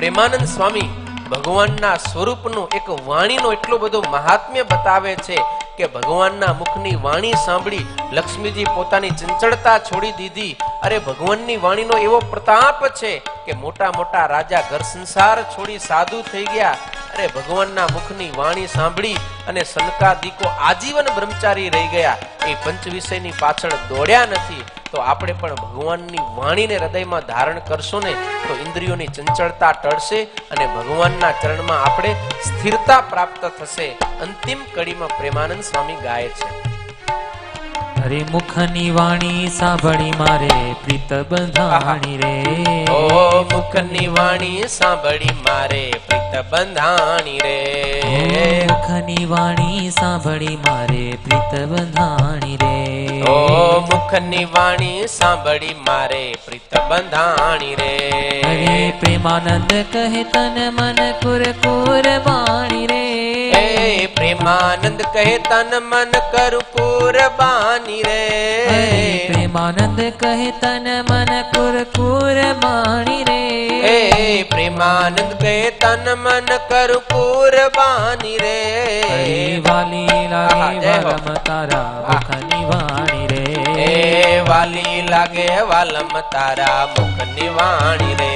પ્રેમાનંદ સ્વામી ભગવાનના સ્વરૂપનું એક વાણીનો એટલો બધો મહાત્મ્ય બતાવે છે કે ભગવાનના મુખની વાણી સાંભળી લક્ષ્મીજી પોતાની ચંચળતા છોડી દીધી. અરે ભગવાનની વાણીનો એવો પ્રતાપ છે કે મોટા મોટા રાજા ઘર સંસાર છોડી સાધુ થઈ ગયા. અરે ભગવાનના મુખની વાણી સાંભળી અને સનકાદિકો આજીવન બ્રહ્મચારી રહી ગયા. એ પંચ વિષયની પાછળ દોડ્યા નથી. તો આપણે પણ ભગવાનની વાણીને હૃદયમાં ધારણ કરશો ને તો ઇન્દ્રિયોની ચંચળતા ટળશે અને ભગવાનના ચરણમાં આપણે સ્થિરતા પ્રાપ્ત થશે. અંતિમ કડીમાં પ્રેમાનંદ સ્વામી ગાય છે, હરે મુખની વાણી સાંભળી મારે પ્રીત બંધાણી રે. ઓ મુખની વાણી સાંભળી મારે પ્રીત બંધાણી રે. મુખની વાણી સાંભળી મારે પ્રીત બંધાણી રે. ઓ મુખની વાણી સાંભળી મારે પ્રીત બંધાણી રે. હરે પ્રેમાનંદ કહે તન મન કુરકુર બાણી રે. પ્રેમાનંદ કહે તન મન કરું કુરબાની રે. પ્રેમાનંદ કહે તન મન કુરકુર બાણી રે. પ્રેમાનંદ કહે તન મન કરું કુરબાની રે. વાલી લાગે વાલમ તારા મુખની વાણી રે. વાલી લાગે વાલમ તારા મુખની વાણી રે.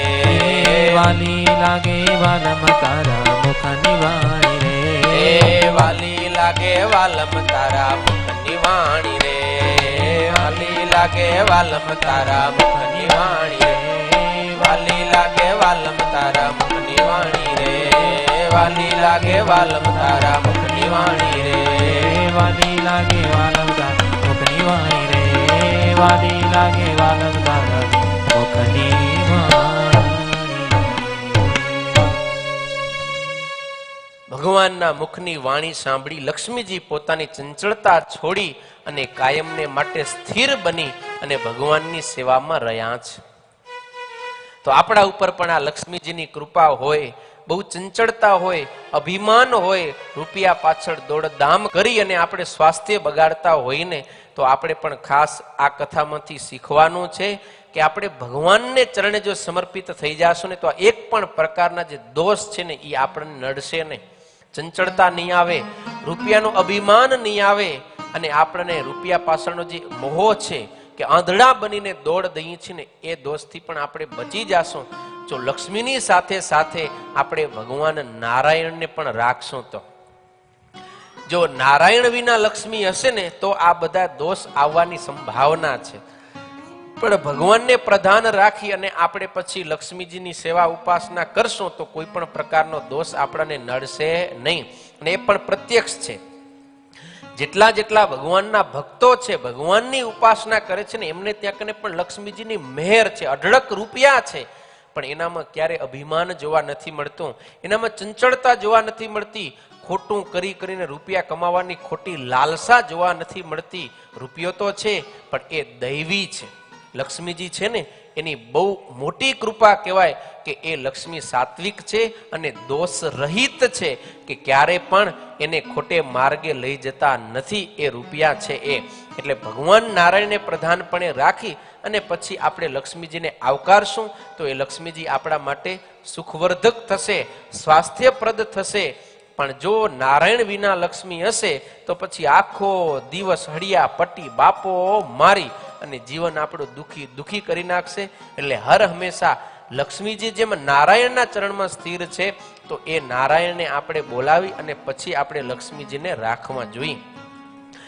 વાલી લાગે વાલમ તારા મુખની વાણી રે. વાલી લાગે વાલમ તારા મુખની વાણી રે. વાલી લાગે વાલમ તારા મુખની વાણી રે. વાલી લાગે વાલમ તારા મુખની વાણી રે. વાલી લાગે વાલમ તારા મુખની વાણી રે. વાલી લાગે વાલમ તારા મુખની વાણી રે. વાલી લાગે વાલમ તારા મુખની વાણી. ભગવાનના મુખની વાણી સાંભળી લક્ષ્મીજી પોતાની ચંચળતા છોડી અને કાયમને માટે સ્થિર બની અને ભગવાનની સેવામાં રહ્યા છે. તો આપણા ઉપર પણ આ લક્ષ્મીજીની કૃપા હોય, બહુ ચંચળતા હોય, અભિમાન હોય, રૂપિયા પાછળ દોડધામ કરી અને આપણે સ્વાસ્થ્ય બગાડતા હોય ને તો આપણે પણ ખાસ આ કથામાંથી શીખવાનું છે કે આપણે ભગવાનને ચરણે જો સમર્પિત થઈ જાશું ને તો એક પણ પ્રકારના જે દોષ છે ને એ આપણને નડશે નહીં. ચંચળતા નહીં આવે, રૂપિયાનું અભિમાન નહીં આવે અને આપણને રૂપિયા પાછળનો જે મોહ છે કે આંધળા બનીને દોડ દઈએ છીએ ને એ દોષથી પણ આપણે બચી જાશું. જો લક્ષ્મીની સાથે સાથે આપણે ભગવાન નારાયણને પણ રાખશું તો જો નારાયણ વિના લક્ષ્મી હશે ને તો આ બધા દોષ આવવાની સંભાવના છે. પણ ભગવાનને પ્રધાન રાખી અને આપણે પછી લક્ષ્મીજીની સેવા ઉપાસના કરશું તો કોઈ પણ પ્રકારનો દોષ આપણને નડશે નહીં. અને એ પણ પ્રત્યક્ષ છે. જેટલા જેટલા ભગવાનના ભક્તો છે, ભગવાનની ઉપાસના કરે છે ને એમને ત્યાં કને પણ લક્ષ્મીજીની મહેર છે. અઢળક રૂપિયા છે પણ એનામાં ક્યારે અભિમાન જોવા નથી મળતું, એનામાં ચંચળતા જોવા નથી મળતી, ખોટું કરી કરીને રૂપિયા કમાવાની ખોટી લાલસા જોવા નથી મળતી. રૂપિયો તો છે પણ એ દૈવી છે. લક્ષ્મીજી છે ને એની બહુ મોટી કૃપા કહેવાય કે એ લક્ષ્મી સાત્વિક છે અને દોષ રહિત છે કે ક્યારે પણ એને ખોટે માર્ગે લઈ જતા નથી. એ રૂપિયા છે એ. એટલે ભગવાન નારાયણને પ્રધાનપણે રાખી અને પછી આપણે લક્ષ્મીજીને આવકારશું તો એ લક્ષ્મીજી આપણા માટે સુખવર્ધક થશે, સ્વાસ્થ્યપ્રદ થશે. પણ જો નારાયણ વિના લક્ષ્મી હશે તો પછી આખો દિવસ હળિયા પટ્ટી બાપો મારી અને જીવન આપણું દુખી કરી નાખશે. એટલે હર હંમેશા લક્ષ્મીજી જેમ નારાયણના ચરણમાં સ્થિર છે તો એ નારાયણને આપણે બોલાવી અને પછી આપણે લક્ષ્મીજીને રાખવા જોઈએ.